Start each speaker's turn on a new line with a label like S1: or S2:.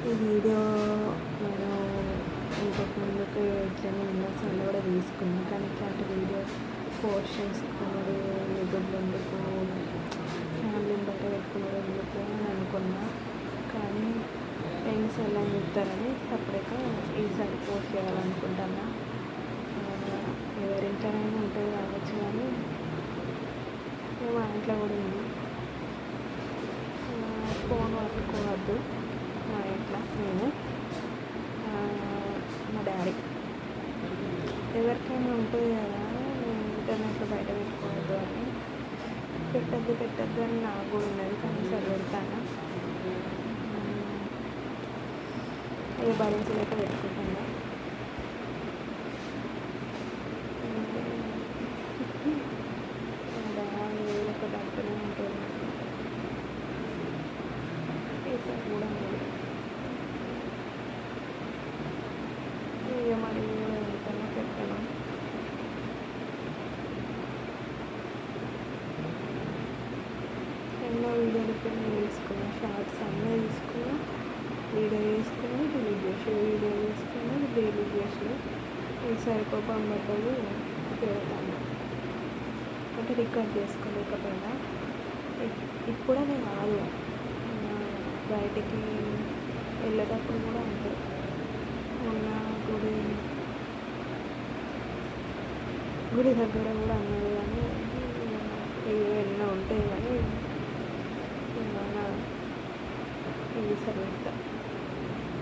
S1: ఈ వీడియో నేను ఇంకొక ముందుకు ఇట్లనే ఎన్నోసార్లు కూడా తీసుకున్నాను, కానీ ఇట్లాంటి వీడియో పోస్ట్ చేసుకున్నాడు యూట్యూబ్లో ఎందుకు, ఫ్యామిలీని బట్ట పెట్టుకున్నాడు ఎందుకు అని అనుకున్నా. కానీ ఎన్నిసార్లు అని చెప్తారని అప్పుడైతే ఈసారి పోస్ట్ చేయాలనుకుంటున్నా. ఎవరింట్లోనైనా ఉంటుంది కావచ్చు, కానీ మా ఇంట్లో కూడా ఉంది. ఫోన్ పట్టుకోవద్దు మా ఇంట్లో, నేను మా డాడీ ఎవరికైనా ఉంటుంది కదా, ఇంటర్నెట్లో బయట పెట్టుకోవద్దు అని. పెట్టద్దు అని నాకు కూడా ఉన్నది, కానీ సరే పెడతాను. ఏ భరించలేక పెట్టుకుంటున్నా. ఒక డాక్టర్నే ఉంటుంది ఈసారి కూడా ఇక మరి ఎంతైనా పెట్టాను. ఎన్నో వీడియోలు కొన్ని తీసుకున్నా, షార్ట్స్ అన్నీ తీసుకున్నా, వీడియో చేసుకుని డిలీట్ చేసి, వీడియో చేసుకుని డిలీట్ చేసి. ఈసారి కోపం పడ్డది పెడతాను, అంటే రికార్డ్ చేసుకోలేకపోయినా. ఇప్పుడనే కాదు, బయటికి వెళ్ళేటప్పుడు కూడా అంతే. మొన్న గుడి దగ్గర కూడా అన్నది, కానీ ఎన్నో ఉంటాయి, కానీ ఏమైనా ఇది సరిగ్గా